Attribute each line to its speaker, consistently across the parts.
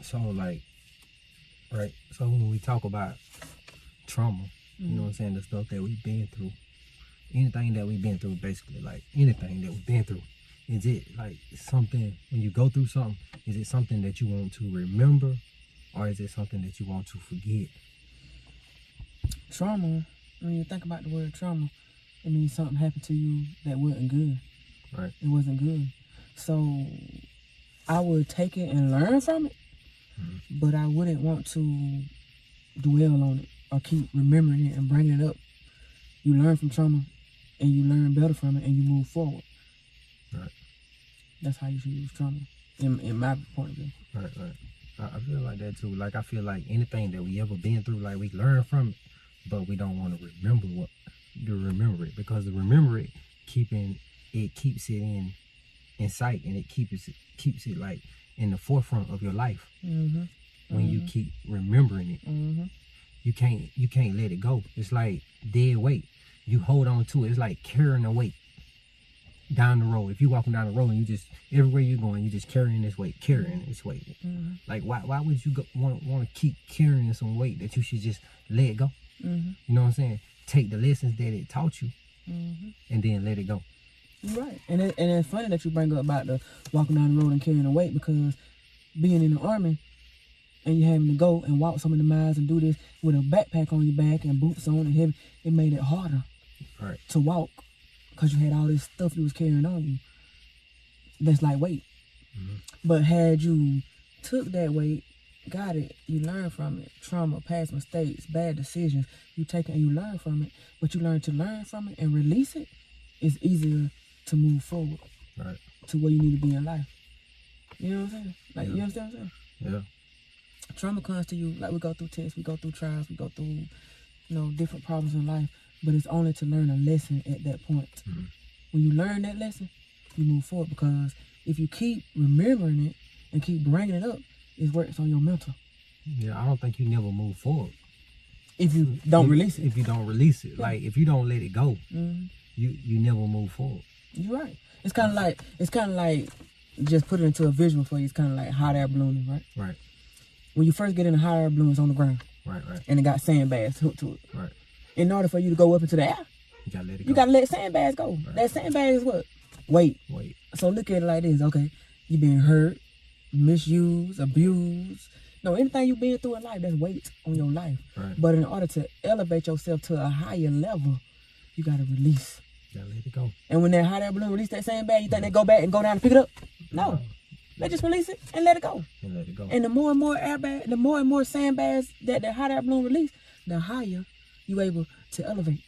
Speaker 1: So like, right. So when we talk about trauma, you know what I'm saying, the stuff that we've been through, anything that we've been through, basically, like anything that we've been through, is it like something, when you go through something, is it something that you want to remember, or is it something that you want to forget?
Speaker 2: Trauma, when you think about the word trauma, it means something happened to you that wasn't good.
Speaker 1: Right.
Speaker 2: It wasn't good. So I would take it and learn from it, but I wouldn't want to dwell on it or keep remembering it and bringing it up. You learn from trauma and you learn better from it and you move forward.
Speaker 1: Right.
Speaker 2: That's how you should use trauma, in my point of view.
Speaker 1: Right. I feel like that too. Like, I feel like anything that we ever been through, like, we learn from it, but we don't want to remember it, because to remember it, keeps it in sight, and it keeps it like in the forefront of your life. When you keep remembering it, you can't let it go. It's like dead weight. You hold on to it. It's like carrying a weight down the road. If you're walking down the road and you just, everywhere you're going, you're just carrying this weight. Like, why would you want to keep carrying some weight that you should just let it go? You know what I'm saying? Take the lessons that it taught you, and then let it go.
Speaker 2: Right. And it's funny that you bring up about the walking down the road and carrying a weight, because being in the Army and you having to go and walk so many miles and do this with a backpack on your back and boots on and heavy, it made it harder to walk, because you had all this stuff you was carrying on you that's like weight. But had you took that weight, got it, you learn from it, trauma, past mistakes, bad decisions, you take it and you learn from it, but you learn to learn from it and release it, it's easier to move forward to where you need to be in life. You know what I'm saying? Like, you understand what I'm saying?
Speaker 1: Yeah.
Speaker 2: Trauma comes to you, like, we go through tests, we go through trials, we go through, different problems in life, but it's only to learn a lesson at that point. When you learn that lesson, you move forward, because if you keep remembering it and keep bringing it up, it works on your mental.
Speaker 1: Yeah, I don't think you never move forward.
Speaker 2: If you don't release it.
Speaker 1: If you don't release it. Like, if you don't let it go, you never move forward.
Speaker 2: You're right. It's kind of like, just put it into a visual for you, it's kind of like hot air ballooning, right?
Speaker 1: Right.
Speaker 2: When you first get in a hot air balloon, it's on the ground.
Speaker 1: Right.
Speaker 2: And it got sandbags hooked to it.
Speaker 1: Right.
Speaker 2: In order for you to go up into the air,
Speaker 1: you gotta let it go.
Speaker 2: You gotta let sandbags go. Right. That sandbag is what? Weight. So look at it like this, okay? You being hurt, misused, abused. No, anything you've been through in life, that's weight on your life. Right. But in order to elevate yourself to a higher level, you gotta release.
Speaker 1: You gotta let it go.
Speaker 2: And when that hot air balloon release that sandbag, you think they go back and go down and pick it up? No. They just release it and let it go. And the more and more airbag, the more and more sandbags that the hot air balloon release, the higher you able to elevate.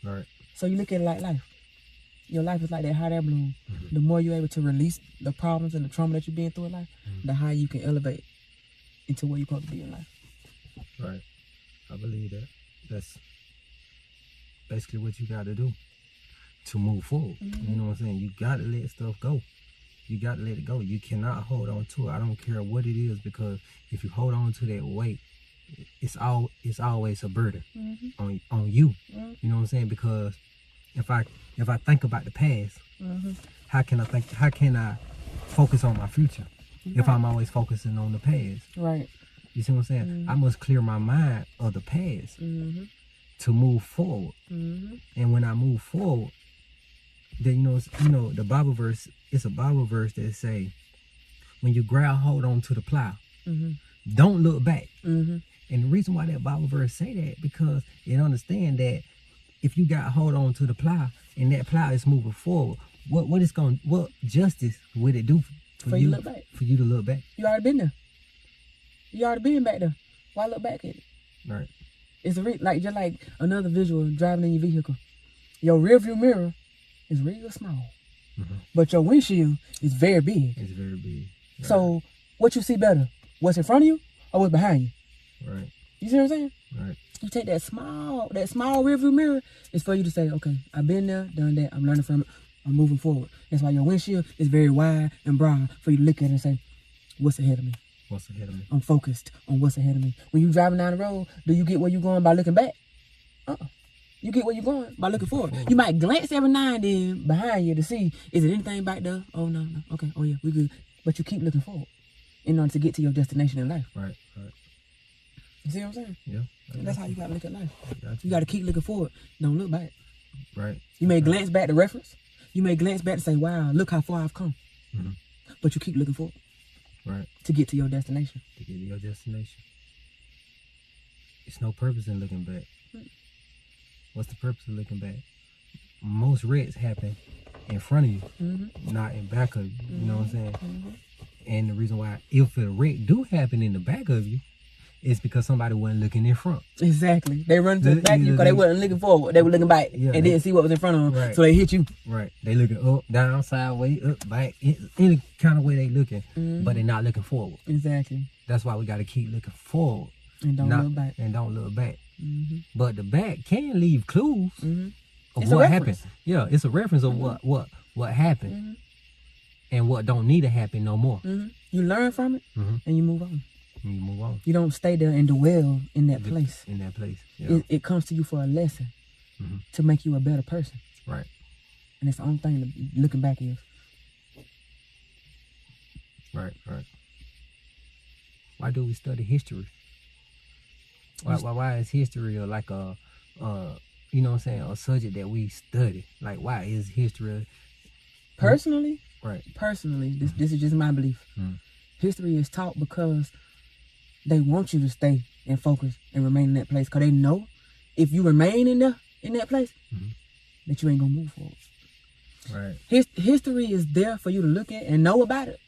Speaker 1: Right.
Speaker 2: So you look at it like life. Your life is like that hot air balloon. The more you're able to release the problems and the trauma that you've been through in life, the higher you can elevate into where you're supposed to be in life.
Speaker 1: Right. I believe that. That's basically what you got to do to move forward. You know what I'm saying? You got to let stuff go. You got to let it go. You cannot hold on to it. I don't care what it is, because if you hold on to that weight, it's always a burden on you. You know what I'm saying? Because if I think about the past, how can I focus on my future if I'm always focusing on the past? Right. You see what I'm saying? I must clear my mind of the past to move forward. And when I move forward, then the Bible verse. It's a Bible verse that say, when you grab hold on to the plow, don't look back. And the reason why that Bible verse say that, because it understand that if you got hold on to the plow and that plow is moving forward, what justice would it do for you to look back? For you to look back. You already been there. You already been back there. Why look back at it? Right. It's just like another visual driving in your vehicle. Your rear view mirror is real small. But your windshield is very big. It's very big. Right. So what you see better? What's in front of you or what's behind you? Right. You see what I'm saying? Right. You take that small rearview mirror, is for you to say, okay, I've been there, done that, I'm learning from it, I'm moving forward. That's why your windshield is very wide and broad for you to look at it and say, what's ahead of me? What's ahead of me? I'm focused on what's ahead of me. When you're driving down the road, do you get where you're going by looking back? You get where you're going by looking forward. You might glance every now and then behind you to see, is it anything back there? Oh, no. Okay. Oh, yeah, we good. But you keep looking forward.
Speaker 2: in order to get to your destination in life.
Speaker 1: Right.
Speaker 2: You see what I'm saying?
Speaker 1: Yeah.
Speaker 2: That's how you gotta look at life.
Speaker 1: Got
Speaker 2: You gotta keep looking forward. Don't look back.
Speaker 1: Right.
Speaker 2: You may glance back to reference. You may glance back to say, wow, look how far I've come.
Speaker 1: Mm-hmm.
Speaker 2: But you keep looking forward.
Speaker 1: Right.
Speaker 2: To get to your destination.
Speaker 1: To get to your destination. It's no purpose in looking back. What's the purpose of looking back? Most wrecks happen in front of you, not in back of you. You know what I'm saying? And the reason why, if a wreck do happen in the back of you, it's because somebody wasn't looking in front.
Speaker 2: Exactly. They run to the back of you because they wasn't looking forward. They were looking back and didn't see what was in front of them.
Speaker 1: Right.
Speaker 2: So they hit you.
Speaker 1: Right. They looking up, down, sideways, up, back, any kind of way they looking, but they're not looking forward.
Speaker 2: Exactly.
Speaker 1: That's why we got to keep looking forward.
Speaker 2: And don't look back.
Speaker 1: And don't look back. But the back can leave clues of
Speaker 2: It's
Speaker 1: what
Speaker 2: a
Speaker 1: happened.
Speaker 2: reference.
Speaker 1: Yeah, it's a reference of what happened and what don't need to happen no more.
Speaker 2: You learn from it and you move on.
Speaker 1: And you move on.
Speaker 2: You don't stay there and dwell in that place.
Speaker 1: In that place. Yeah.
Speaker 2: It comes to you for a lesson to make you a better person.
Speaker 1: Right.
Speaker 2: And it's the only thing that looking back is.
Speaker 1: Right. Why do we study history? Why is history like a you know what I'm saying, a subject that we study? Like, why is history?
Speaker 2: Personally,
Speaker 1: Right.
Speaker 2: This is just my belief. History is taught because they want you to stay and focus and remain in that place. Because they know if you remain in that place, that you ain't going to move forward.
Speaker 1: Right.
Speaker 2: History is there for you to look at and know about it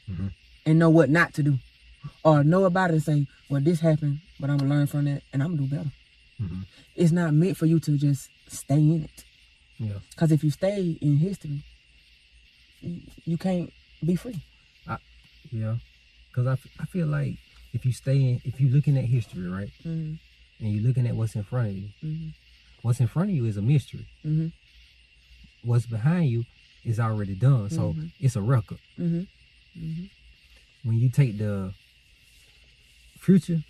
Speaker 2: and know what not to do. Or know about it and say, well, this happened, but I'm going to learn from that and I'm going to do better. It's not meant for you to just stay in it.
Speaker 1: Yeah.
Speaker 2: Because if you stay in history, you can't be free.
Speaker 1: Yeah. Because I feel like if you're looking at history, right, and you're looking at what's in front of you, what's in front of you is a mystery. What's behind you is already done, so it's a record. When you take the future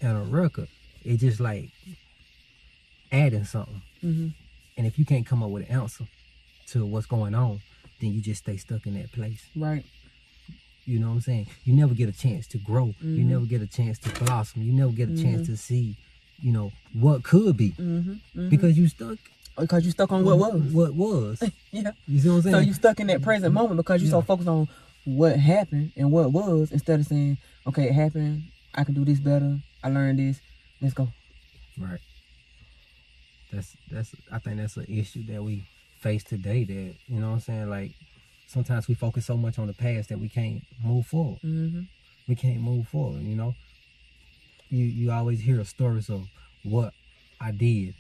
Speaker 1: and a record, it's just like adding something. And if you can't come up with an answer to what's going on, then you just stay stuck in that place.
Speaker 2: Right.
Speaker 1: You know what I'm saying? You never get a chance to grow. You never get a chance to blossom. You never get a chance to see, you know, what could be. Because you stuck.
Speaker 2: Because you stuck on what was.
Speaker 1: What was.
Speaker 2: Yeah.
Speaker 1: You see what I'm saying?
Speaker 2: So you stuck in that present moment because you so focused on what happened and what was instead of saying, okay, it happened. I can do this better. I learned this. Let's go.
Speaker 1: Right. I think that's an issue that we face today, that, you know what I'm saying, like sometimes we focus so much on the past that we can't move forward. We can't move forward, you know. You always hear stories of what I did,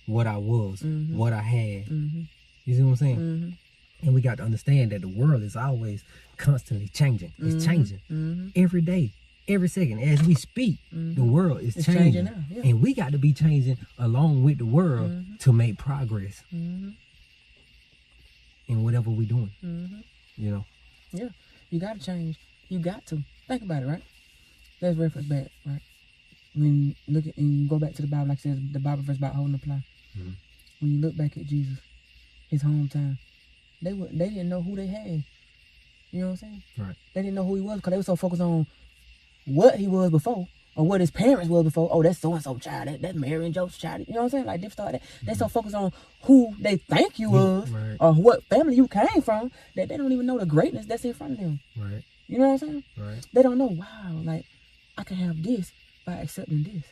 Speaker 1: what I was, what I had. You see what I'm saying? And we got to understand that the world is always constantly changing. It's changing every day, every second. As we speak, the world is changing.
Speaker 2: Now, yeah.
Speaker 1: And we got to be changing along with the world to make progress in whatever we're doing. You know?
Speaker 2: Yeah. You got to change. You got to. Think about it, right? Let's reference back, right? When you look at and you go back to the Bible, like I said, the Bible verse about holding the plow. When you look back at Jesus, his hometown, they didn't know who they had. You know what I'm saying?
Speaker 1: Right.
Speaker 2: They didn't know who he was because they were so focused on what he was before or what his parents was before. Oh, that's so-and-so child. That's Mary and Joseph's child. You know what I'm saying? Like, different stuff like that. They so focused on who they think you was or what family you came from that they don't even know the greatness that's in front of them.
Speaker 1: Right.
Speaker 2: You know what I'm saying?
Speaker 1: Right.
Speaker 2: They don't know, wow, like, I can have this by accepting this.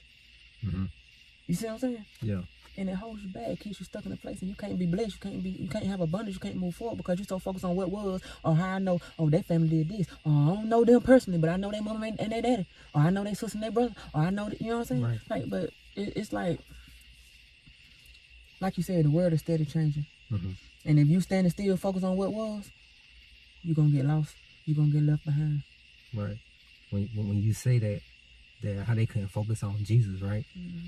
Speaker 2: You see what I'm saying?
Speaker 1: Yeah.
Speaker 2: And it holds you back. It keeps you stuck in a place and you can't be blessed. You can't have abundance. You can't move forward because you're so focused on what was or how I know, oh, that family did this. Or I don't know them personally, but I know their mama and their daddy. Or I know their sister and their brother. Or I know, you know what I'm saying?
Speaker 1: Right.
Speaker 2: Like, but it's like you said, the world is steady changing. And if you standing still focused on what was, you're going to get lost. You're going to get left behind.
Speaker 1: Right. When you say that how they couldn't focus on Jesus, right?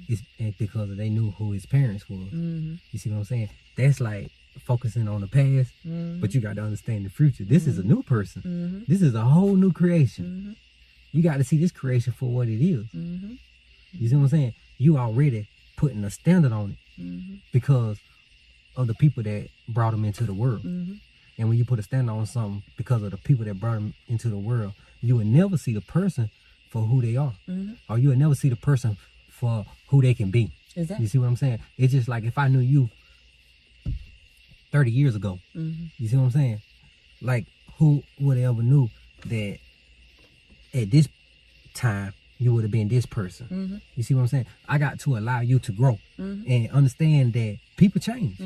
Speaker 1: It's because they knew who his parents was. You see what I'm saying? That's like focusing on the past, but you got to understand the future. This is a new person. This is a whole new creation. You got to see this creation for what it is. You see what I'm saying? You already putting a standard on it because of the people that brought them into the world. And when you put a standard on something because of the people that brought them into the world, you will never see the person for who they are, or you will never see the person for who they can be.
Speaker 2: Exactly.
Speaker 1: You see what I'm saying? It's just like if I knew you 30 years ago, you see what I'm saying? Like, who would have ever knew that at this time you would have been this person? You see what I'm saying? I got to allow you to grow and understand that people change.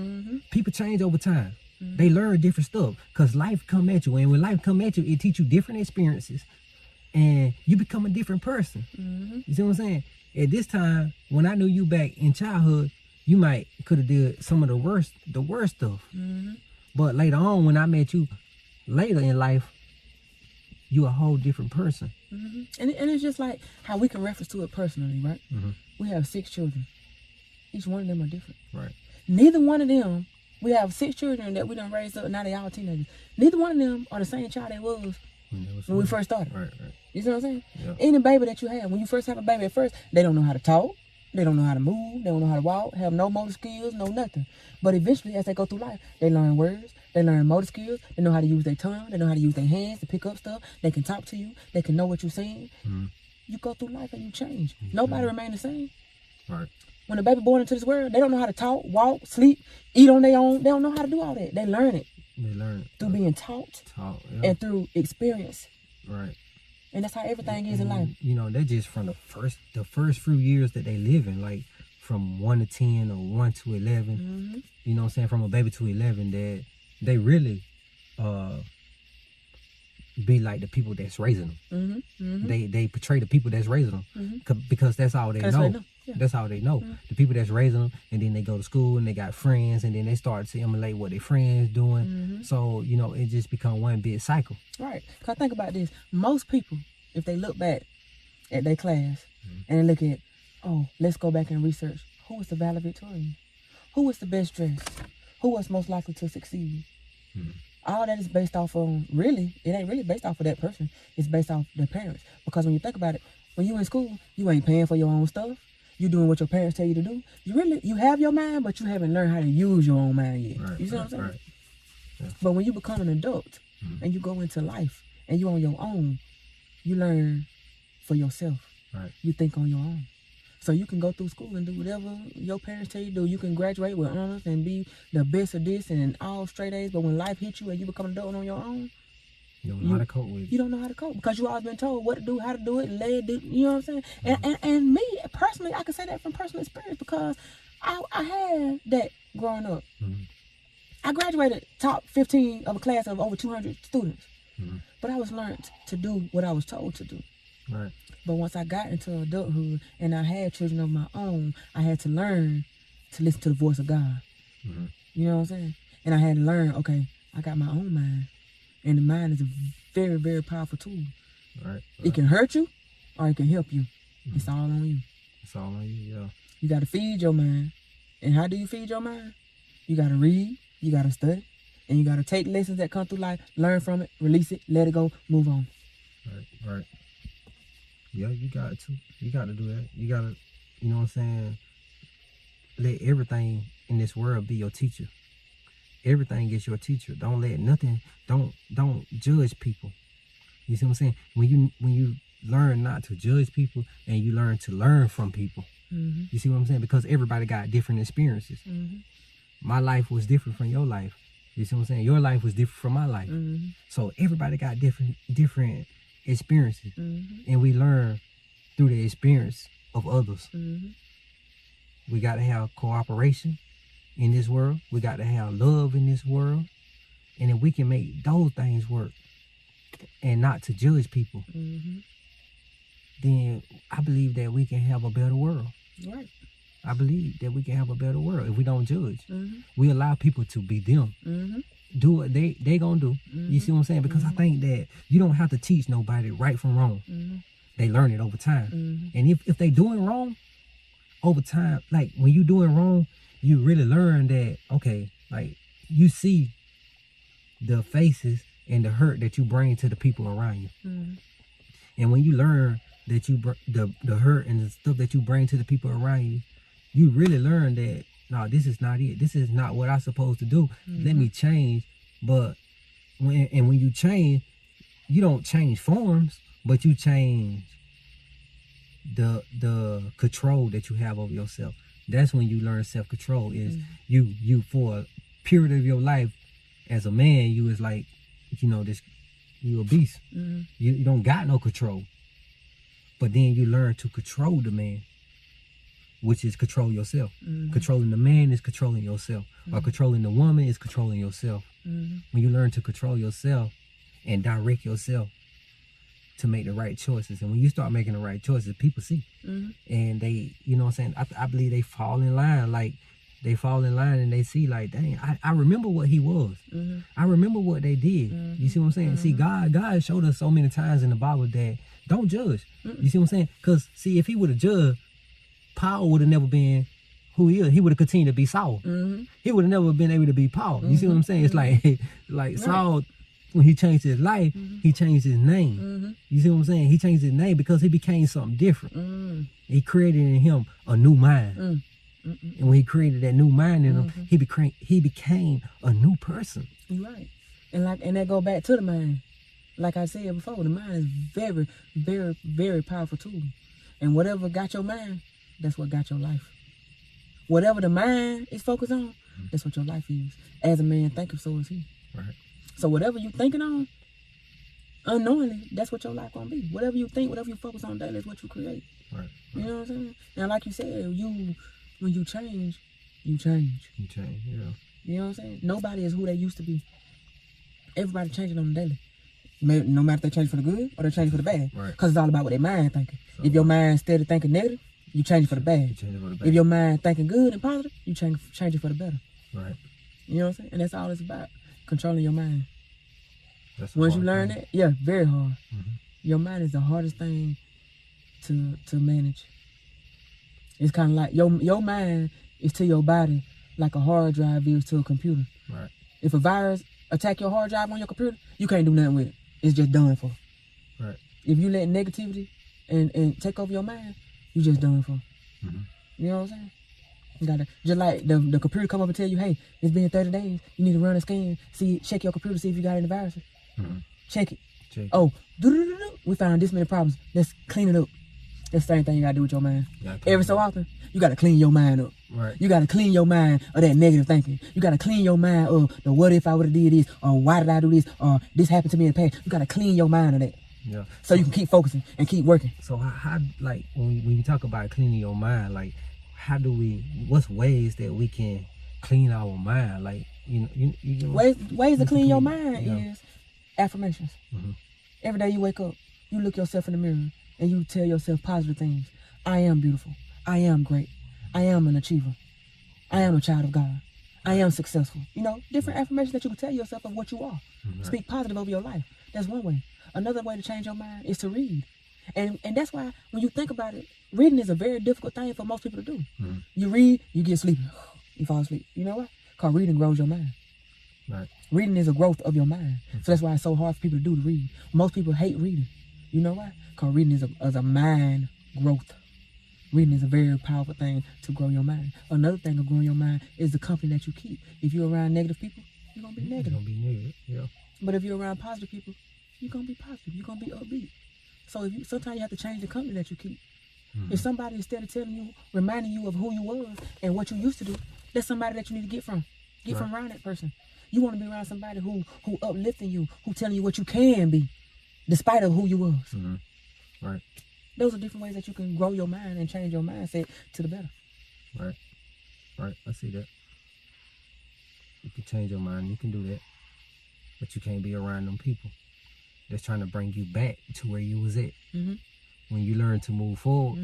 Speaker 1: People change over time. They learn different stuff because life come at you, and when life come at you, it teach you different experiences, and you become a different person. You see what I'm saying? At this time, when I knew you back in childhood, you might could have did some of the worst stuff. But later on, when I met you later in life, you a whole different person.
Speaker 2: And it's just like how we can reference to it personally, right? We have 6 children. Each one of them are different.
Speaker 1: Right.
Speaker 2: Neither one of them, we have 6 children that we done raised up, now they all teenagers. Neither one of them are the same child they was when we first started.
Speaker 1: Right.
Speaker 2: You see what I'm saying?
Speaker 1: Yeah.
Speaker 2: Any baby that you have, when you first have a baby at first, they don't know how to talk. They don't know how to move. They don't know how to walk. Have no motor skills, no nothing. But eventually, as they go through life, they learn words. They learn motor skills. They know how to use their tongue. They know how to use their hands to pick up stuff. They can talk to you. They can know what you're saying. You go through life and you change. Nobody remain the same.
Speaker 1: Right.
Speaker 2: When a baby born into this world, they don't know how to talk, walk, sleep, eat on their own. They don't know how to do all that. They learn it.
Speaker 1: They learn it
Speaker 2: through being taught and through experience.
Speaker 1: Right.
Speaker 2: And that's how everything is in life.
Speaker 1: You know, they're just from the first few years that they live in, like from 1 to 10 or 1 to 11. You know what I'm saying? From a baby to 11, that they really be like the people that's raising them. They portray the people that's raising them because that's all they know. Yeah. That's all they know. The people that's raising them, and then they go to school and they got friends, and then they start to emulate what their friends doing. So, you know, it just become one big cycle.
Speaker 2: Right. Because think about this. Most people, if they look back at their class and they look at, oh, let's go back and research, who was the valedictorian? Who was the best dressed? Who was most likely to succeed? All that is based off of, really, it ain't really based off of that person. It's based off their parents. Because when you think about it, when you in school, you ain't paying for your own stuff. You doing what your parents tell you to do. You have your mind, but you haven't learned how to use your own mind yet.
Speaker 1: Right,
Speaker 2: you see what I'm saying?
Speaker 1: Right. Yeah.
Speaker 2: But when you become an adult and you go into life and you on your own, you learn for yourself.
Speaker 1: Right.
Speaker 2: You think on your own. So you can go through school and do whatever your parents tell you to do. You can graduate with honors and be the best of this and all straight A's. But when life hits you and you become an adult on your own,
Speaker 1: you don't know how to cope with it.
Speaker 2: You don't know how to cope because you always been told what to do, how to do it, you know what I'm saying? And me, personally, I can say that from personal experience because I had that growing up. I graduated top 15 of a class of over 200 students. But I was learned to do what I was told to do.
Speaker 1: Right.
Speaker 2: But once I got into adulthood and I had children of my own, I had to learn to listen to the voice of God. You know what I'm saying? And I had to learn, okay, I got my own mind. And the mind is a very, very powerful tool.
Speaker 1: Right.
Speaker 2: It can hurt you or it can help you. It's all on you.
Speaker 1: It's all on you, yeah.
Speaker 2: You got to feed your mind. And how do you feed your mind? You got to read, you got to study, and you got to take lessons that come through life, learn from it, release it, let it go, move on.
Speaker 1: Right. Yeah, you got to. You got to do that. You got to, you know what I'm saying, let everything in this world be your teacher. Everything is your teacher. Don't let nothing, don't judge people. You see what I'm saying? When you learn not to judge people and you learn to learn from people. You see what I'm saying? Because everybody got different experiences. My life was different from your life. You see what I'm saying? Your life was different from my life. So everybody got different experiences. And we learn through the experience of others. We got to have cooperation in this world. We got to have love in this world. And if we can make those things work and not to judge people, then I believe that we can have a better world.
Speaker 2: Right.
Speaker 1: I believe that we can have a better world if we don't judge. We allow people to be them. Do what they gonna do. You see what I'm saying? Because I think that you don't have to teach nobody right from wrong. They learn it over time. And if they doing wrong, over time, like when you doing wrong, you really learn that, okay, like you see the faces and the hurt that you bring to the people around you. And when you learn that you the hurt and the stuff that you bring to the people around you, you really learn that, no, this is not it. This is not what I'm supposed to do. Let me change. But when you change, you don't change forms, but you change the control that you have over yourself. That's when you learn self-control. Is you for a period of your life as a man, you is like, you a beast. You don't got no control. But then you learn to control the man, which is control yourself. Controlling the man is controlling yourself. Or controlling the woman is controlling yourself. When you learn to control yourself and direct yourself to make the right choices. And when you start making the right choices, people see. And they, I believe they fall in line. Like, they fall in line and they see, like, dang, I remember what he was. I remember what they did. You see what I'm saying? See, God showed us so many times in the Bible that don't judge. You see what I'm saying? Because, see, if he would have judged, Paul would have never been who he is. He would have continued to be Saul. He would have never been able to be Paul. You see what I'm saying? It's like Saul, when he changed his life, he changed his name. You see what I'm saying? He changed his name because he became something different. He created in him a new mind. And when he created that new mind in him, he became a new person.
Speaker 2: You're right. And that go back to the mind. Like I said before, the mind is very, very, very powerful tool. And whatever got your mind, that's what got your life. Whatever the mind is focused on, that's what your life is. As a man thinketh, so is he.
Speaker 1: Right.
Speaker 2: So whatever you thinking on, unknowingly, that's what your life gonna be. Whatever you think, whatever you focus on daily is what you create.
Speaker 1: Right.
Speaker 2: You know what I'm saying? And like you said, when you change, you change.
Speaker 1: You change, yeah.
Speaker 2: You know what I'm saying? Nobody is who they used to be. Everybody changing on the daily. No matter if they change for the good or they change for the bad.
Speaker 1: Right.
Speaker 2: Because it's all about what their mind thinking.
Speaker 1: So,
Speaker 2: if your mind steady thinking negative, you change it for the bad.
Speaker 1: You change it for the bad.
Speaker 2: If your mind thinking good and positive, you change it for the better.
Speaker 1: Right.
Speaker 2: You know what I'm saying? And that's all it's about. Controlling your mind.
Speaker 1: That's
Speaker 2: Once you learn that, yeah, very hard. Your mind is the hardest thing to manage. It's kind of like your mind is to your body like a hard drive is to a computer.
Speaker 1: Right.
Speaker 2: If a virus attack your hard drive on your computer, you can't do nothing with it. It's just done for.
Speaker 1: Right.
Speaker 2: If you let negativity and take over your mind, you just done for. You know what I'm saying? You gotta, just like the computer come up and tell you, hey, it's been 30 days. You need to run a scan. Check your computer, see if you got any viruses. Check it. Oh, we found this many problems. Let's clean it up. That's the same thing you gotta do with your mind. Every so often, you gotta clean your mind up.
Speaker 1: Right.
Speaker 2: You gotta clean your mind of that negative thinking. You gotta clean your mind of the what if I would have did this, or why did I do this, or this happened to me in the past. You gotta clean your mind of that.
Speaker 1: Yeah.
Speaker 2: So you can keep focusing and keep working.
Speaker 1: So how like when you talk about cleaning your mind, like what's ways that we can clean our mind? Like
Speaker 2: ways to clean your mind is affirmations. Every day you wake up, you look yourself in the mirror and you tell yourself positive things. I am beautiful. I am great. I am an achiever. I am a child of God. I am successful. Different affirmations that you can tell yourself of what you are. Speak positive over your life. That's one way. Another way to change your mind is to read. And that's why when you think about it, reading is a very difficult thing for most people to do. You read, you get sleepy. You fall asleep. You know why? Because reading grows your mind.
Speaker 1: Right.
Speaker 2: Reading is a growth of your mind. So that's why it's so hard for people to do to read. Most people hate reading. You know why? Because reading is a mind growth. Reading is a very powerful thing to grow your mind. Another thing of growing your mind is the company that you keep. If you're around negative people, you're going to be negative.
Speaker 1: You're going to be negative, yeah.
Speaker 2: But if you're around positive people, you're going to be positive. You're going to be upbeat. So sometimes you have to change the company that you keep. If somebody instead of telling you, reminding you of who you was and what you used to do, that's somebody that you need to get from. Get from around that person. You want to be around somebody who uplifting you, who telling you what you can be, despite of who you was.
Speaker 1: Right.
Speaker 2: Those are different ways that you can grow your mind and change your mindset to the better.
Speaker 1: Right. I see that. You can change your mind. You can do that. But you can't be around them people that's trying to bring you back to where you was at. When you learn to move forward,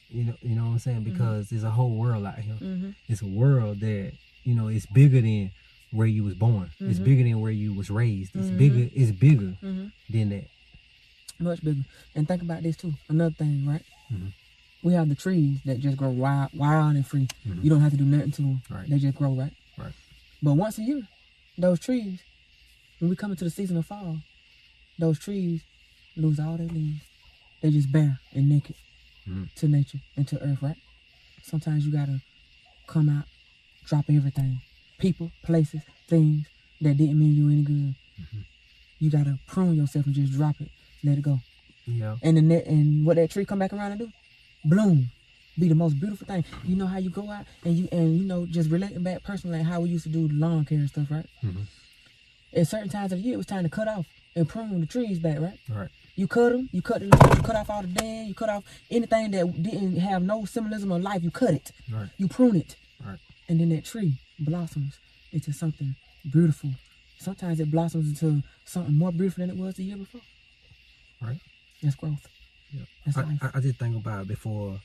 Speaker 1: you know what I'm saying? Because there's a whole world out here. It's a world that, it's bigger than where you was born. It's bigger than where you was raised. It's bigger than that.
Speaker 2: Much bigger. And think about this too. Another thing, right? We have the trees that just grow wild and free. You don't have to do nothing to them. They just grow, right? But once a year, those trees, when we come into the season of fall, those trees lose all their leaves. They just bare and naked to nature and to earth, right? Sometimes you gotta come out, drop everything. People, places, things that didn't mean you any good. you gotta prune yourself and just drop it, let it go.
Speaker 1: Yeah.
Speaker 2: And and what that tree come back around and do? Bloom. Be the most beautiful thing. You know how you go out and you know, just relating back personally like how we used to do the lawn care and stuff, right?
Speaker 1: Mm-hmm.
Speaker 2: At certain times of the year, it was time to cut off and prune the trees back, right?
Speaker 1: Right.
Speaker 2: You cut them, you cut off all the dead, you cut off anything that didn't have no symbolism of life, you cut it.
Speaker 1: Right.
Speaker 2: You prune it.
Speaker 1: Right.
Speaker 2: And then that tree blossoms into something beautiful. Sometimes it blossoms into something more beautiful than it was the year before.
Speaker 1: Right.
Speaker 2: That's growth.
Speaker 1: Yeah.
Speaker 2: That's life.
Speaker 1: I just think about it before,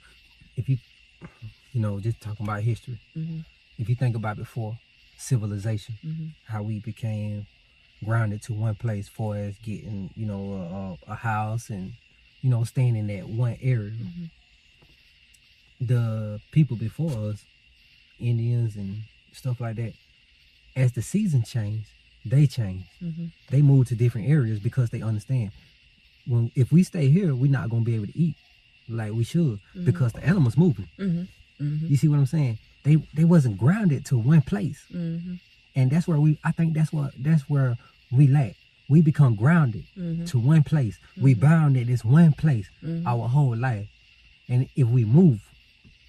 Speaker 1: if you know, just talking about history.
Speaker 2: Mm-hmm.
Speaker 1: If you think about before civilization,
Speaker 2: Mm-hmm.
Speaker 1: how we became grounded to one place for as getting, you know, a house and, you know, staying in that one area.
Speaker 2: Mm-hmm.
Speaker 1: The people before us, Indians and stuff like that, as the season changed, they changed.
Speaker 2: Mm-hmm.
Speaker 1: They moved to different areas because they understand if we stay here, we're not gonna be able to eat like we should because the animals moving.
Speaker 2: Mm-hmm. Mm-hmm.
Speaker 1: You see what I'm saying? They wasn't grounded to one place.
Speaker 2: Mm-hmm.
Speaker 1: And that's where I think that's where we lack. We become grounded to one place. We bound at this one place our whole life. And if we move,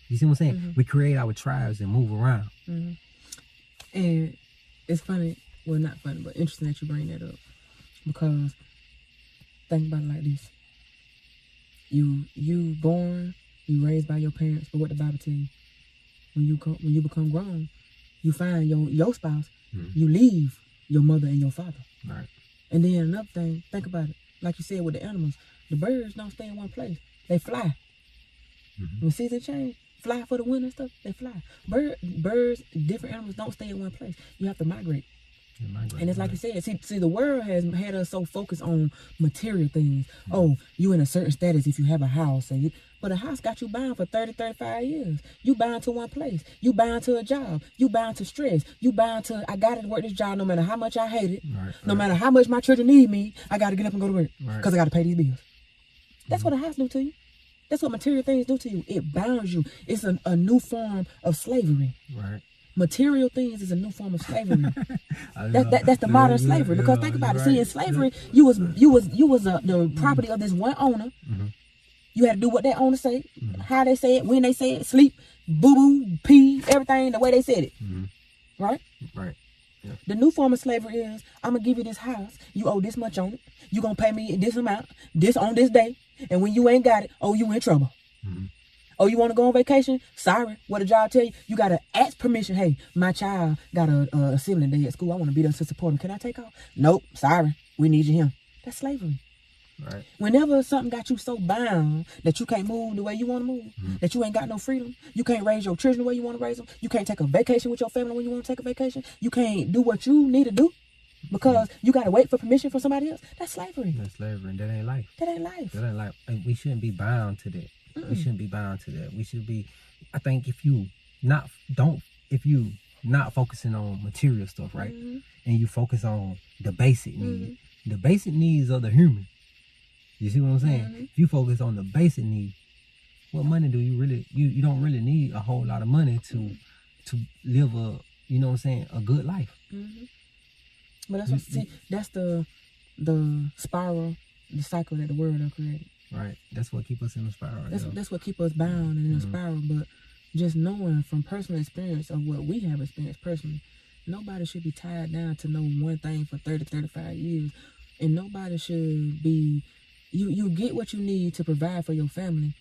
Speaker 1: you see what I'm saying? We create our tribes and move around.
Speaker 2: And it's funny, well, not funny, but interesting that you bring that up, because think about it like this: you born, you raised by your parents, but what the Bible tell you? When you become grown, you find your spouse, you leave your mother and your father.
Speaker 1: Right.
Speaker 2: And then another thing, think about it. Like you said with the animals, the birds don't stay in one place. They fly. When season change, fly for the winter and stuff, they fly. Birds, different animals don't stay in one place. You have to migrate. And it's like you said, see, the world has had us so focused on material things. Oh, you in a certain status if you have a house, but a house got you bound for 30, 35 years. You bound to one place. You bound to a job. You bound to stress. You bound to, I got to work this job no matter how much I hate it. No matter how much my children need me, I got to get up and go to work because I got to pay these bills. That's what a house do to you. That's what material things do to you. It bounds you. It's a new form of slavery.
Speaker 1: Right.
Speaker 2: Material things is a new form of slavery. That's the modern slavery. Because think about it. See, in slavery, you was the property of this one owner. You had to do what that owner say, how they say it, when they say it, sleep, boo boo, pee, everything the way they said it. Right?
Speaker 1: Right. Yeah.
Speaker 2: The new form of slavery is, I'm gonna give you this house. You owe this much on it. You gonna pay me this amount, this on this day, and when you ain't got it, oh, you in trouble. Oh, you want to go on vacation? Sorry. What did y'all tell you? You got to ask permission. Hey, my child got a sibling day at school. I want to be there to support him. Can I take off? Nope. Sorry. We need you here. That's slavery.
Speaker 1: Right.
Speaker 2: Whenever something got you so bound that you can't move the way you want to move, that you ain't got no freedom, you can't raise your children the way you want to raise them, you can't take a vacation with your family when you want to take a vacation, you can't do what you need to do because you got to wait for permission from somebody else. That's slavery.
Speaker 1: That's slavery. And that ain't life.
Speaker 2: That ain't life.
Speaker 1: That ain't life. And we shouldn't be bound to that. We shouldn't be bound to that. We should be, I think if you not focusing on material stuff, right? And you focus on the basic needs. The basic needs of the human. You see what I'm saying? If you focus on the basic needs, what money do you really, you don't really need a whole lot of money to live a, you know what I'm saying, a good life.
Speaker 2: But that's what, see, that's the spiral, the cycle that the world has created.
Speaker 1: Right. That's what keep us in the spiral.
Speaker 2: That's what keep us bound and in a spiral. But just knowing from personal experience of what we have experienced personally, nobody should be tied down to know one thing for 30, 35 years. And nobody should be, you get what you need to provide for your family.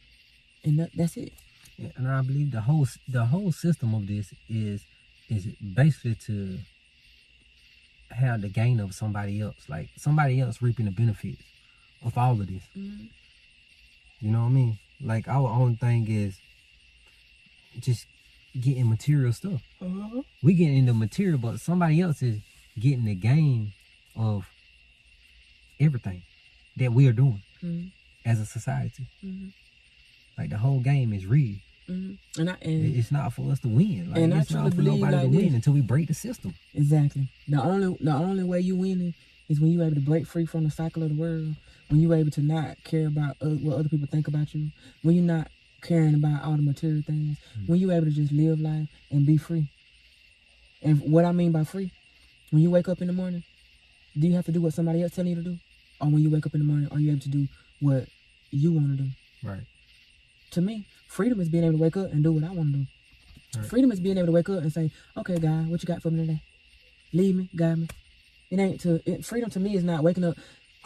Speaker 2: And that's it.
Speaker 1: Yeah, and I believe the whole system of this is basically to have the gain of somebody else. Like somebody else reaping the benefits of all of this. You know what I mean? Like our own thing is just getting material stuff. We getting into material, but somebody else is getting the gain of everything that we are doing as a society. Like the whole game is rigged. And it's not for us to win. Like,
Speaker 2: and
Speaker 1: it's not for nobody to win until we break the system.
Speaker 2: Exactly. The only way you winning is when you're able to break free from the cycle of the world. When you're able to not care about what other people think about you. When you're not caring about all the material things. When you're able to just live life and be free. And what I mean by free, when you wake up in the morning, Do you have to do what somebody else telling you to do? Or when you wake up in the morning, are you able to do what you want to do?
Speaker 1: Right.
Speaker 2: To me, freedom is being able to wake up and do what I want to do. Right. Freedom is being able to wake up and say, okay, God, what you got for me today? Lead me, guide me. Freedom to me is not waking up.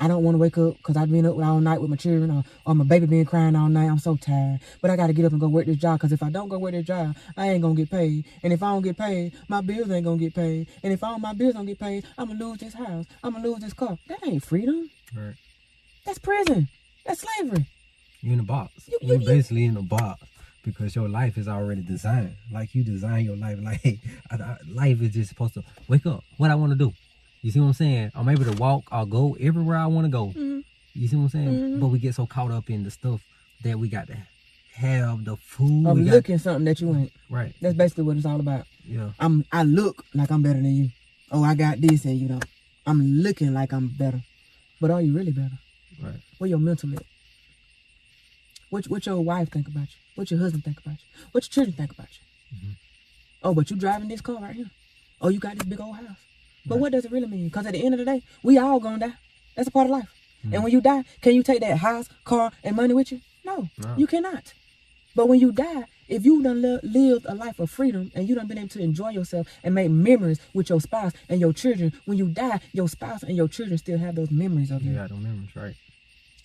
Speaker 2: I don't want to wake up because I've been up all night with my children or my baby been crying all night. I'm so tired. But I got to get up and go work this job because if I don't go work this job, I ain't going to get paid. And if I don't get paid, my bills ain't going to get paid. And if all my bills don't get paid, I'm going to lose this house. I'm going to lose this car. That ain't freedom.
Speaker 1: Right.
Speaker 2: That's prison. That's slavery.
Speaker 1: You're in a box. You're basically in a box because your life is already designed. Like you design your life. Like, hey, life is just supposed to wake up. What I want to do. You see what I'm saying? I'm able to walk or go everywhere I want to go. Mm-hmm. You see what I'm saying? Mm-hmm. But we get so caught up in the stuff that we got to have the food.
Speaker 2: I'm looking something that you ain't.
Speaker 1: Right.
Speaker 2: That's basically what it's all about.
Speaker 1: Yeah.
Speaker 2: I look like I'm better than you. Oh, I got this and you don't. I'm looking like I'm better. But are you really better?
Speaker 1: Right.
Speaker 2: Where your mental at? What your wife think about you? What your husband think about you? What your children think about you? Mm-hmm. Oh, but you driving this car right here. Oh, you got this big old house. But what does it really mean? Because at the end of the day, we all gonna die. That's a part of life. Mm-hmm. And when you die, can you take that house, car, and money with you? No, you cannot. But when you die, if you done lived a life of freedom and you done been able to enjoy yourself and make memories with your spouse and your children, when you die, your spouse and your children still have those memories of you.
Speaker 1: Yeah, those memories, right.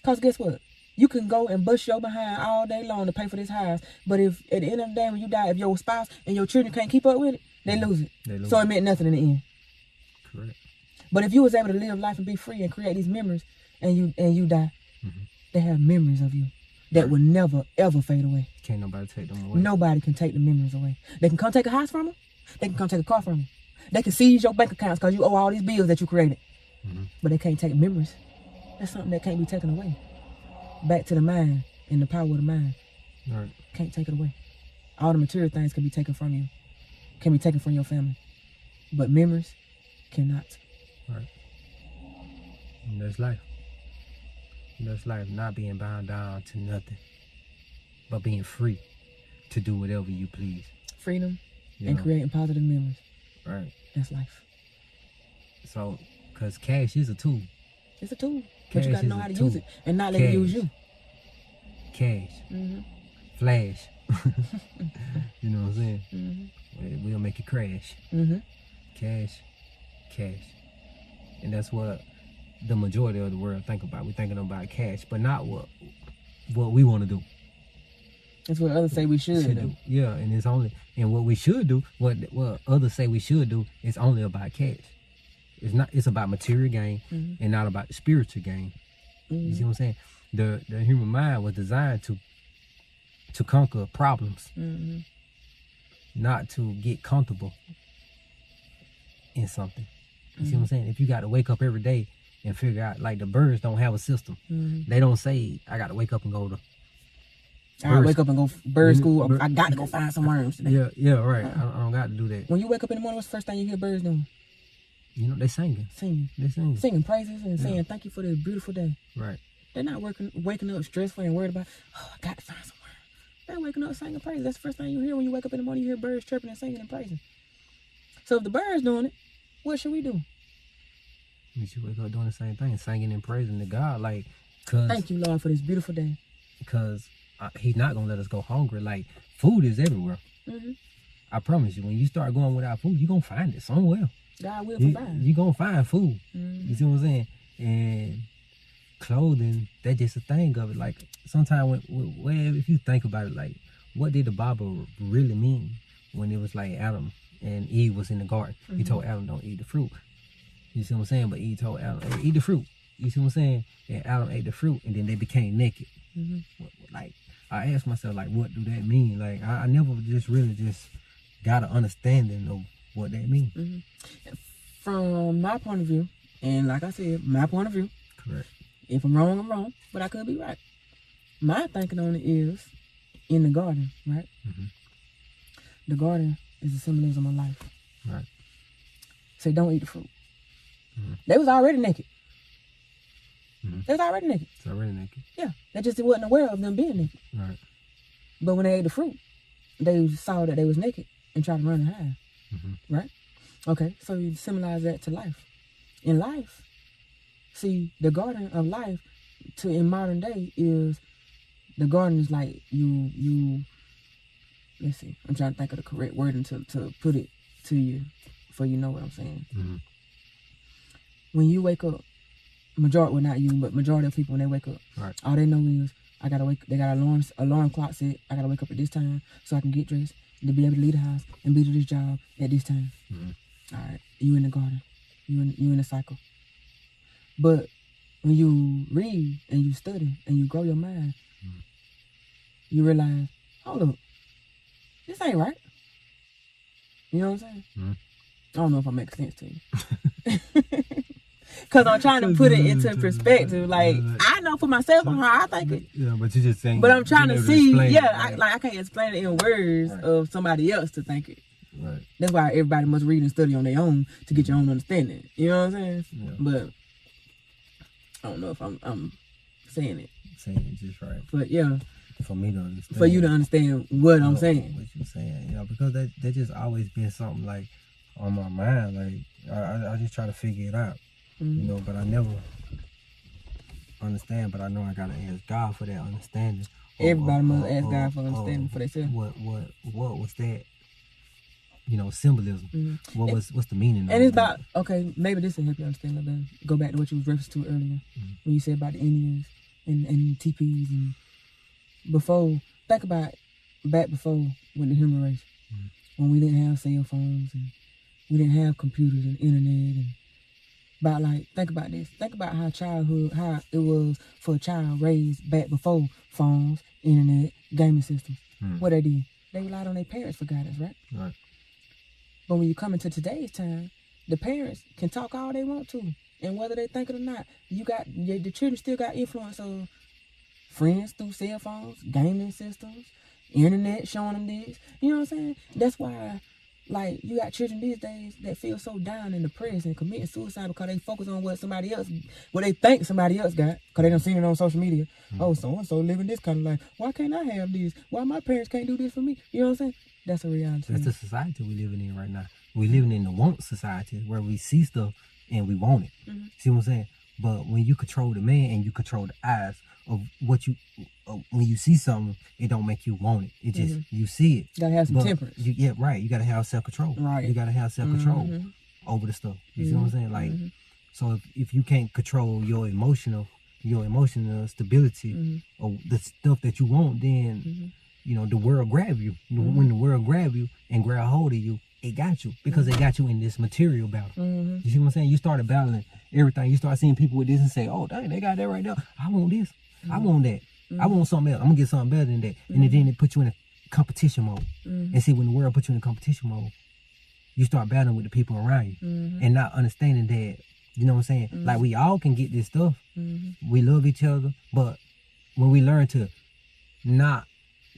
Speaker 2: Because guess what? You can go and bust your behind all day long to pay for this house. But if at the end of the day, when you die, if your spouse and your children can't keep up with it, they lose it. So it meant nothing in the end.
Speaker 1: Correct.
Speaker 2: But if you was able to live life and be free and create these memories and you die, mm-hmm. they have memories of you that will never, ever fade away.
Speaker 1: Can't nobody take them away.
Speaker 2: Nobody can take the memories away. They can come take a house from them. They can come take a car from you. They can seize your bank accounts because you owe all these bills that you created. Mm-hmm. But they can't take memories. That's something that can't be taken away. Back to the mind and the power of the mind.
Speaker 1: Right.
Speaker 2: Can't take it away. All the material things can be taken from you. Can be taken from your family. But memories cannot.
Speaker 1: Right. And that's life. That's life. Not being bound down to nothing. But being free to do whatever you please.
Speaker 2: Freedom and creating positive memories.
Speaker 1: Right.
Speaker 2: That's life.
Speaker 1: So, because cash is a tool.
Speaker 2: It's a tool. But you got to know how to use it and not let it use you.
Speaker 1: Cash. Mm-hmm. Flash. You know what I'm saying? Mm-hmm. We'll make it crash. Mm-hmm. Cash. And that's what the majority of the world think about. We're thinking about cash, but not what we want to do.
Speaker 2: That's what others say we should do.
Speaker 1: Yeah, and what we should do, what others say we should do, is only about cash. It's about material gain, mm-hmm. and not about the spiritual gain. Mm-hmm. You see what I'm saying? The human mind was designed to conquer problems, mm-hmm. not to get comfortable in something. You mm-hmm. see what I'm saying? If you got to wake up every day and figure out, like the birds don't have a system. Mm-hmm. They don't say, I got to wake up and go to
Speaker 2: wake up and go bird school. I got to go find some worms today.
Speaker 1: Yeah, right. I don't got to do that.
Speaker 2: When you wake up in the morning, what's the first thing you hear birds doing?
Speaker 1: You know, they singing.
Speaker 2: Singing praises and saying, thank you for this beautiful day.
Speaker 1: Right.
Speaker 2: They're not waking up stressful and worried about, oh, I got to find some worms. They're waking up singing praises. That's the first thing you hear when you wake up in the morning. You hear birds chirping and singing and praising. So if the birds doing it, what should we do?
Speaker 1: We should wake up doing the same thing, singing and praising to God. Like,
Speaker 2: thank you, Lord, for this beautiful day.
Speaker 1: Because He's not going to let us go hungry. Like, food is everywhere. Mm-hmm. I promise you, when you start going without food, you're going to find it somewhere.
Speaker 2: God will provide.
Speaker 1: You're going to find food.
Speaker 2: Mm-hmm.
Speaker 1: You see what I'm saying? And clothing, that's just a thing of it. Like, sometimes, if you think about it, like, what did the Bible really mean when it was like Adam and Eve was in the garden? Mm-hmm. He told Adam, don't eat the fruit. You see what I'm saying? But Eve told Adam, hey, eat the fruit. You see what I'm saying? And Adam ate the fruit, and then they became naked. Mm-hmm. Like, I asked myself, like, what do that mean? Like, I never really got an understanding of what that means.
Speaker 2: Mm-hmm. From my point of view, and like I said, my point of view.
Speaker 1: Correct.
Speaker 2: If I'm wrong, I'm wrong, but I could be right. My thinking on it is, in the garden, right? Mm-hmm. The garden is a symbolism of life.
Speaker 1: Right.
Speaker 2: Say, don't eat the fruit. Mm-hmm. They was already naked.
Speaker 1: Mm-hmm.
Speaker 2: They was already naked.
Speaker 1: It's already naked.
Speaker 2: Yeah. They just wasn't aware of them being naked.
Speaker 1: Right.
Speaker 2: But when they ate the fruit, they saw that they was naked and tried to run and hide. Mm-hmm. Right? Okay, so you symbolize that to life. In life, See, the garden of life in modern day is, the garden is like you let's see, I'm trying to think of the correct wording to put it to you, for you know what I'm saying.
Speaker 1: Mm-hmm.
Speaker 2: When you wake up, well, not you, but majority of people, when they wake up,
Speaker 1: right,
Speaker 2: all they know is, I gotta wake. They got alarm clock set. I gotta wake up at this time so I can get dressed to be able to leave the house and be to this job at this time.
Speaker 1: Mm-hmm.
Speaker 2: All right, you in the garden, you in the cycle. But when you read and you study and you grow your mind,
Speaker 1: mm-hmm.
Speaker 2: you realize, hold up, this ain't right. You know what I'm saying?
Speaker 1: Mm-hmm.
Speaker 2: I don't know if I make sense to you. Because I'm trying to put it into perspective. Like, I know for myself on how I think it.
Speaker 1: Yeah, but you just saying.
Speaker 2: But I'm trying to see. Yeah,
Speaker 1: it, right?
Speaker 2: I can't explain it in words of somebody else to think it.
Speaker 1: Right.
Speaker 2: That's why everybody must read and study on their own to get your own understanding. You know what I'm saying?
Speaker 1: Yeah.
Speaker 2: But I don't know if I'm saying it.
Speaker 1: Saying it just right.
Speaker 2: But yeah.
Speaker 1: For me to understand.
Speaker 2: For you to understand what I'm saying.
Speaker 1: What you're saying. Yeah, because that just always been something like on my mind. Like I just try to figure it out.
Speaker 2: Mm-hmm.
Speaker 1: You know, but I never understand. But I know I gotta ask God for that understanding.
Speaker 2: Everybody must ask God for understanding for themselves.
Speaker 1: What was that? You know, symbolism.
Speaker 2: Mm-hmm.
Speaker 1: What's the meaning?
Speaker 2: And it's about, okay, maybe this will help you understand a little better. Go back to what you was referenced to earlier when you said about the Indians and teepees and before. Think about back before with the human race, when we didn't have cell phones and we didn't have computers and internet and. About like, think about this. Think about how it was for a child raised back before phones, internet, gaming systems. What they did, they relied on their parents for guidance, right?
Speaker 1: Right.
Speaker 2: But when you come into today's time, the parents can talk all they want to, and whether they think it or not, the children still got influence of friends through cell phones, gaming systems, internet showing them this. You know what I'm saying? That's why. Like, you got children these days that feel so down and depressed and committing suicide because they focus on what they think somebody else got, because they done seen it on social media. Oh, so-and-so living this kind of life. Why can't I have this? Why my parents can't do this for me? You know what I'm saying? That's a reality.
Speaker 1: That's the society we're living in right now. We're living in the want society where we see stuff and we want it. Mm-hmm. See what I'm saying? But when you control the man and you control the eyes of what you, when you see something, it don't make you want it. It just, you see it.
Speaker 2: You gotta have some temperance.
Speaker 1: Yeah, right. You gotta have self-control.
Speaker 2: Right.
Speaker 1: You gotta have self-control over the stuff. You see what I'm saying? Like, so if you can't control your emotional stability or the stuff that you want, then, you know, the world grab you. When the world grab you and grab hold of you, it got you because it got you in this material battle. You see what I'm saying? You started battling everything. You start seeing people with this and say, oh, dang, they got that right there. I want this. I want that. I want something else. I'm gonna get something better than that. And then it put you in a competition mode. And see, when the world puts you in a competition mode, you start battling with the people around you and not understanding that, you know what I'm saying? Like, we all can get this stuff. We love each other, but when we learn to not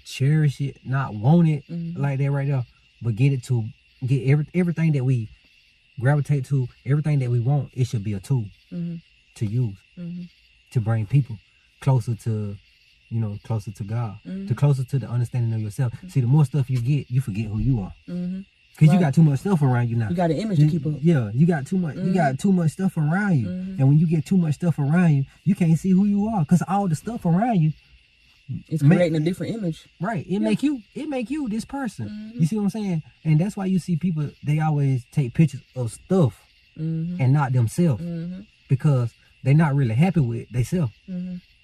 Speaker 1: cherish it, not want it like that right there, but get everything that we gravitate to, everything that we want, it should be a tool to use to bring people closer to, you know, closer to God, to closer to the understanding of yourself. See, the more stuff you get, you forget who you are. Because you got too much stuff around you now.
Speaker 2: You got an image to keep up.
Speaker 1: Yeah, you got too much. You got too much stuff around you. And when you get too much stuff around you, you can't see who you are. Because all the stuff around you,
Speaker 2: it's creating a different image.
Speaker 1: Right. It make you this person. You see what I'm saying? And that's why you see people, they always take pictures of stuff and not themselves. Because they're not really happy with themselves.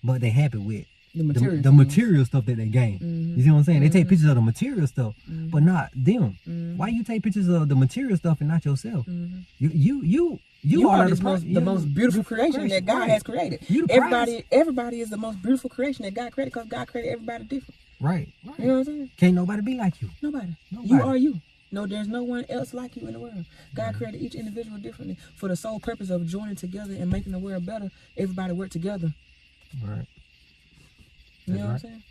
Speaker 1: But they happy with the material stuff that they gain. You see what I'm saying? They take pictures of the material stuff, but not them. Why you take pictures of the material stuff and not yourself? You are
Speaker 2: the most beautiful creation that God has created. Everybody is the most beautiful creation that God created, because God created everybody different.
Speaker 1: Right.
Speaker 2: You know what I'm saying?
Speaker 1: Can't nobody be like you.
Speaker 2: Nobody. You are you. No, there's no one else like you in the world. God created each individual differently for the sole purpose of joining together and making the world better. Everybody work together.
Speaker 1: Right.
Speaker 2: You know what I'm saying?